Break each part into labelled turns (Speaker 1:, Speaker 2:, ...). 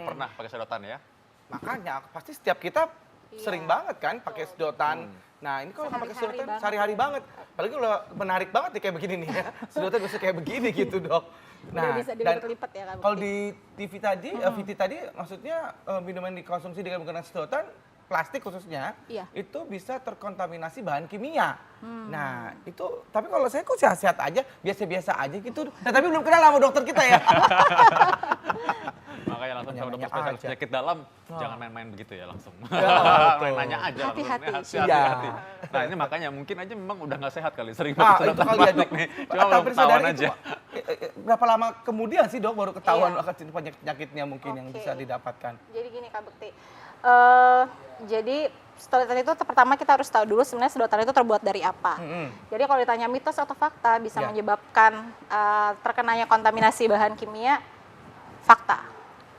Speaker 1: pernah pakai sedotan ya?
Speaker 2: Makanya pasti setiap kita sering banget kan pakai sedotan. Nah ini kalau pakai sedotan sehari-hari banget. Apalagi kalau menarik banget nih kayak begini nih ya. Sedotan bisa kayak begini gitu dok.
Speaker 3: Udah bisa dilipat-lipat ya Kak Bekti.
Speaker 2: Kalau di TV tadi, VT tadi maksudnya minuman dikonsumsi dengan menggunakan sedotan, plastik khususnya, itu bisa terkontaminasi bahan kimia. Nah itu, tapi kalau saya kok sehat-sehat aja, biasa-biasa aja gitu. Nah tapi belum kenal sama dokter kita ya.
Speaker 1: Makanya langsung sama dokter spesialis penyakit dalam, jangan main-main begitu ya langsung.
Speaker 2: Betul.
Speaker 1: Nanya aja.
Speaker 3: Hati-hati.
Speaker 1: Hati-hati. Nah ini makanya mungkin aja memang udah nggak sehat kali, sering
Speaker 2: Nah,
Speaker 1: pakai
Speaker 2: itu
Speaker 1: sedotan
Speaker 2: kali ya
Speaker 1: plastik
Speaker 2: dok.
Speaker 1: nih. Cuma belum
Speaker 2: Tapi
Speaker 1: ketahuan
Speaker 2: sadari
Speaker 1: aja.
Speaker 2: berapa lama kemudian sih dok baru ketahuan
Speaker 3: Iya.
Speaker 2: akan penyakit-penyakitnya mungkin yang bisa didapatkan?
Speaker 3: Jadi gini Kak Bekti, jadi sedotan itu pertama kita harus tahu dulu sebenarnya sedotan itu terbuat dari apa. Jadi kalau ditanya mitos atau fakta bisa menyebabkan terkenanya kontaminasi bahan kimia, fakta.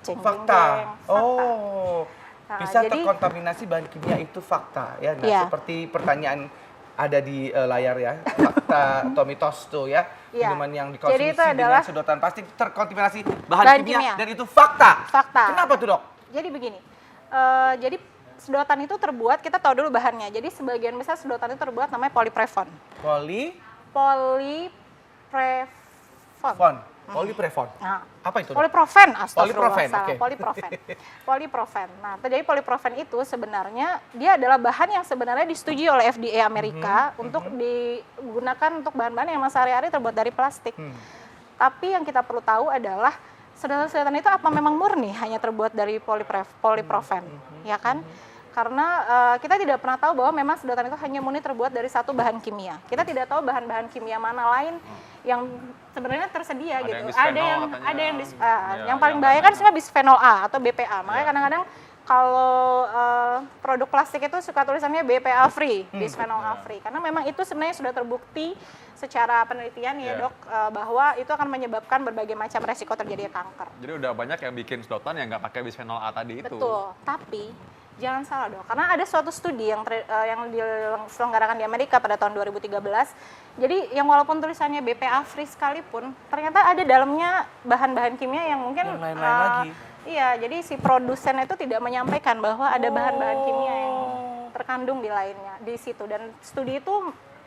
Speaker 2: Fakta. Oh,
Speaker 3: Nah,
Speaker 2: bisa
Speaker 3: jadi-
Speaker 2: terkontaminasi bahan kimia itu fakta ya. Nah, seperti pertanyaan ada di layar ya, fakta atau mitos tuh ya. Minuman yang dikonsumsi
Speaker 3: Jadi itu adalah
Speaker 2: dengan sedotan plastik terkontaminasi bahan
Speaker 3: bahan
Speaker 2: kimia
Speaker 3: kimia.
Speaker 2: dan itu fakta.
Speaker 3: Fakta.
Speaker 2: Kenapa tuh dok?
Speaker 3: Jadi begini, jadi sedotan itu terbuat, kita tahu dulu bahannya. Jadi sebagian besar sedotan itu terbuat namanya polyprevon. Polyprevon.
Speaker 2: Polyprevon.
Speaker 3: Nah,
Speaker 2: Apa itu dok?
Speaker 3: Polyprofen, astagfirullah,
Speaker 2: Polyprofen,
Speaker 3: salah.
Speaker 2: oke.
Speaker 3: Polyprofen. Nah, jadi polyprofen itu sebenarnya dia adalah bahan yang sebenarnya disetujui oleh FDA Amerika untuk digunakan untuk bahan-bahan yang sehari-hari terbuat dari plastik. Tapi yang kita perlu tahu adalah sedotan itu apa memang murni hanya terbuat dari polyprofen, ya kan? Karena kita tidak pernah tahu bahwa memang sedotan itu hanya murni terbuat dari satu bahan kimia. Kita tidak tahu bahan-bahan kimia mana lain yang sebenarnya tersedia
Speaker 1: Ada
Speaker 3: gitu.
Speaker 1: yang bisphenol katanya.
Speaker 3: Ada yang
Speaker 1: Ya,
Speaker 3: yang paling
Speaker 1: yang
Speaker 3: bahaya kan
Speaker 1: lain-lain.
Speaker 3: sebenarnya bisphenol A atau BPA. Makanya kadang-kadang kalau produk plastik itu suka tulisannya BPA free, bisphenol A free. Karena memang itu sebenarnya sudah terbukti secara penelitian ya dok, bahwa itu akan menyebabkan berbagai macam resiko terjadinya kanker.
Speaker 1: Jadi udah banyak yang bikin sedotan yang nggak pakai bisphenol A tadi itu.
Speaker 3: Betul, tapi jangan salah dok, karena ada suatu studi yang diselenggarakan di Amerika pada tahun 2013. Jadi yang walaupun tulisannya BPA free sekalipun, ternyata ada dalamnya bahan-bahan kimia yang mungkin
Speaker 2: Yang lain-lain lagi.
Speaker 3: Iya, jadi si produsen itu tidak menyampaikan bahwa ada bahan-bahan kimia yang terkandung di lainnya di situ. Dan studi itu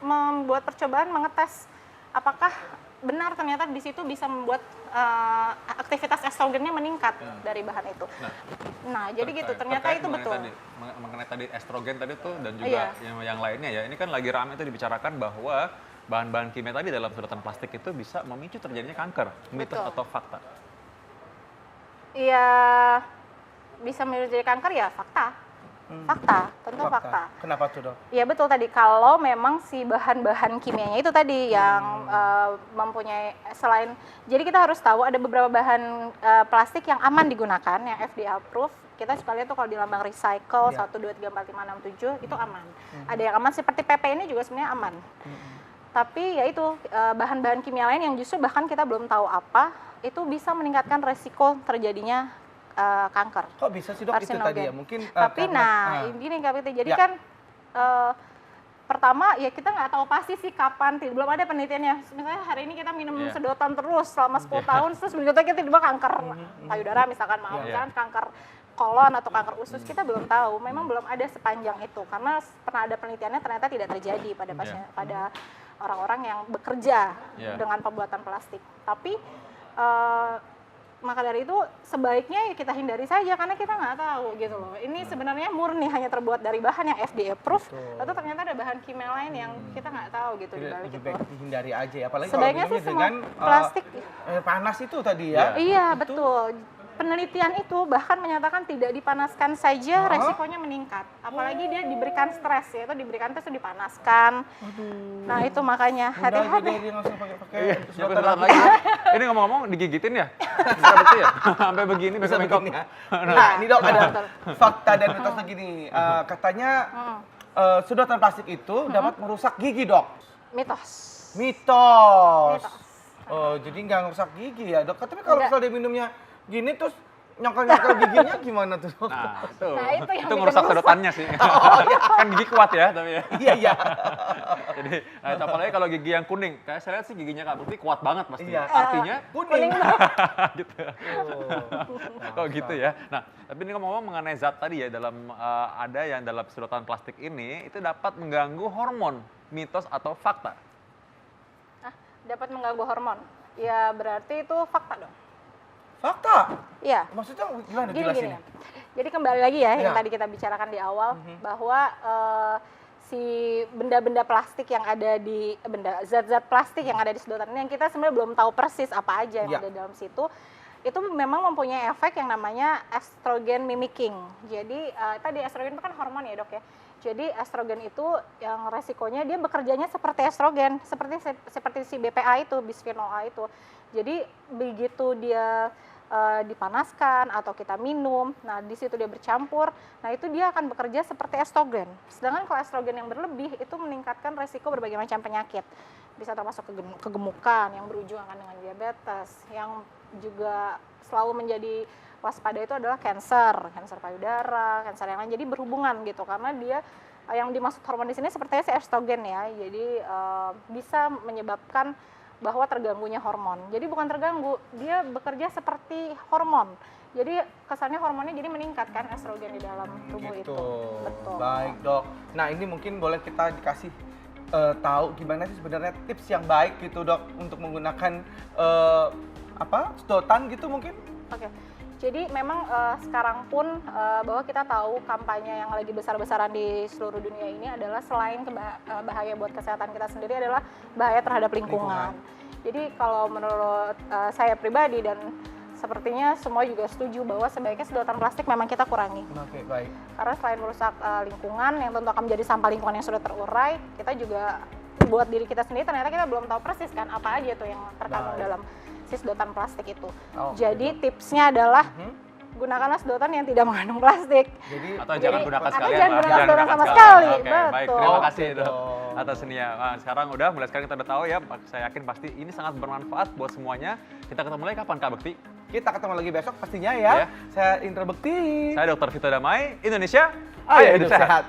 Speaker 3: membuat percobaan mengetes apakah benar ternyata di situ bisa membuat aktivitas estrogennya meningkat dari bahan itu. Nah, jadi gitu. Ternyata
Speaker 1: Terkait
Speaker 3: itu betul.
Speaker 1: mengenai tadi estrogen tadi tuh dan juga yang lainnya ya. Ini kan lagi ramai itu dibicarakan bahwa bahan-bahan kimia tadi dalam sedotan plastik itu bisa memicu terjadinya kanker. Mitos
Speaker 3: Betul.
Speaker 1: atau fakta?
Speaker 3: Iya, bisa menjadi kanker ya fakta. Fakta, tentu fakta.
Speaker 2: Kenapa tuh dok?
Speaker 3: Iya betul tadi, kalau memang si bahan-bahan kimianya itu tadi yang mempunyai selain, jadi kita harus tahu ada beberapa bahan plastik yang aman digunakan, yang FDA approved. Kita suka lihat tuh kalau di lambang recycle 1, 2, 3, 4, 5, 6, 7 itu aman. Ada yang aman seperti PP ini juga sebenarnya aman. Tapi ya itu bahan-bahan kimia lain yang justru bahkan kita belum tahu apa, itu bisa meningkatkan resiko terjadinya kanker.
Speaker 2: Kok bisa sih dok itu
Speaker 3: Karsinogen.
Speaker 2: tadi ya? Mungkin
Speaker 3: Tapi ini Kak Piti, jadi kan pertama ya kita nggak tahu pasti sih kapan, belum ada penelitiannya. Misalnya hari ini kita minum sedotan terus selama 10 tahun, terus berikutnya kita tiba kanker payudara misalkan, misalkan kanker kolon atau kanker usus, kita belum tahu. Memang belum ada sepanjang itu, karena pernah ada penelitiannya ternyata tidak terjadi pada pasien, pada orang-orang yang bekerja dengan pembuatan plastik. Tapi maka dari itu sebaiknya ya kita hindari saja karena kita nggak tahu gitu loh. Ini sebenarnya murni hanya terbuat dari bahan yang FDA approved, atau ternyata ada bahan kimia lain yang kita nggak tahu gitu di balik itu.
Speaker 2: dihindari aja ya, apalagi
Speaker 3: Sebaiknya
Speaker 2: kalau
Speaker 3: sih
Speaker 2: minumnya dengan
Speaker 3: semua plastik.
Speaker 2: air panas itu tadi ya.
Speaker 3: Iya betul. Penelitian itu bahkan menyatakan tidak dipanaskan saja resikonya meningkat. Apalagi dia diberikan stres, yaitu diberikan terus dipanaskan. Nah itu makanya hati-hati.
Speaker 2: Dia langsung pakai
Speaker 1: Sedotan lagi. Ini ngomong-ngomong digigitin ya? Bisa betul ya? Sampai begini bisa bengkok.
Speaker 2: begini ya. Nah, ini dok ada fakta dan mitos begini. Katanya sedotan plastik itu dapat merusak gigi dok.
Speaker 3: Mitos.
Speaker 2: Mitos. Oh, jadi nggak merusak gigi ya dok. Tapi kalau misalnya dia minumnya gini terus nyokol-nyokol giginya gimana tuh?
Speaker 1: Nah, itu.
Speaker 3: Nah, itu yang
Speaker 1: Itu
Speaker 3: bikin
Speaker 1: ngerusak
Speaker 3: rusak.
Speaker 1: sedotannya sih. Kan gigi kuat ya, tapi ya.
Speaker 2: Iya, iya.
Speaker 1: Jadi, apalagi kalau gigi yang kuning. Kayak saya lihat sih giginya Kak Bekti kuat banget pasti.
Speaker 2: Iya.
Speaker 1: Artinya,
Speaker 2: Kuning.
Speaker 1: gitu.
Speaker 2: Oh.
Speaker 1: Kok gitu ya. Nah, tapi ini ngomong-ngomong mengenai zat tadi ya, ada yang dalam sedotan plastik ini, itu dapat mengganggu hormon. Mitos atau fakta?
Speaker 3: Dapat mengganggu hormon. Ya berarti itu fakta dong.
Speaker 2: Fakta?
Speaker 3: Iya.
Speaker 2: Maksudnya gimana
Speaker 3: Gini.
Speaker 2: jelasinnya?
Speaker 3: Jadi kembali lagi ya yang
Speaker 2: Iya.
Speaker 3: tadi kita bicarakan di awal bahwa si benda-benda plastik yang ada di zat-zat plastik yang ada di sedotan ini yang kita sebenarnya belum tahu persis apa aja yang
Speaker 2: Iya.
Speaker 3: ada dalam situ. Itu memang mempunyai efek yang namanya estrogen mimicking. Jadi tadi estrogen itu kan hormon ya, Dok ya. Jadi estrogen itu yang resikonya dia bekerjanya seperti estrogen, seperti si BPA itu, bisphenol A itu. Jadi begitu dia dipanaskan atau kita minum, nah di situ dia bercampur, nah itu dia akan bekerja seperti estrogen. Sedangkan kalau estrogen yang berlebih itu meningkatkan resiko berbagai macam penyakit, bisa termasuk kegemukan yang berujung akan dengan diabetes, yang juga selalu menjadi waspada itu adalah kanker payudara, kanker yang lain. Jadi berhubungan gitu karena dia yang dimaksud hormon di sini sepertinya si estrogen ya. Jadi bisa menyebabkan bahwa terganggunya hormon. Jadi bukan terganggu, dia bekerja seperti hormon. Jadi kesannya hormonnya jadi meningkat kan estrogen di dalam tubuh
Speaker 2: Gitu.
Speaker 3: itu. Betul.
Speaker 2: Baik, Dok. Nah, ini mungkin boleh kita dikasih tahu gimana sih sebenarnya tips yang baik gitu, Dok, untuk menggunakan sedotan gitu mungkin?
Speaker 3: Oke. Jadi memang sekarang pun bahwa kita tahu kampanye yang lagi besar-besaran di seluruh dunia ini adalah selain bahaya buat kesehatan kita sendiri adalah bahaya terhadap lingkungan. Jadi kalau menurut saya pribadi dan sepertinya semua juga setuju bahwa sebaiknya sedotan plastik memang kita kurangi.
Speaker 2: Oke, baik.
Speaker 3: Karena selain merusak lingkungan yang tentu akan menjadi sampah lingkungan yang sudah terurai, kita juga buat diri kita sendiri ternyata kita belum tahu persis kan apa aja tuh yang terkandung dalam si sedotan plastik itu. Jadi tipsnya adalah gunakanlah sedotan yang tidak mengandung plastik.
Speaker 1: Atau jangan gunakan sekalian.
Speaker 3: Jangan gunakan sedotan sama sekali.
Speaker 1: Oke, baik.
Speaker 3: Betul.
Speaker 1: Terima kasih Dok atas ini ya. Sekarang mulai sekarang kita udah tahu ya. Saya yakin pasti ini sangat bermanfaat buat semuanya. Kita ketemu lagi kapan Kak Bekti?
Speaker 2: Kita ketemu lagi besok pastinya ya. Saya Indra Bekti.
Speaker 1: Saya Dr. Vito Damai, Indonesia.
Speaker 2: Ayo hidup sehat.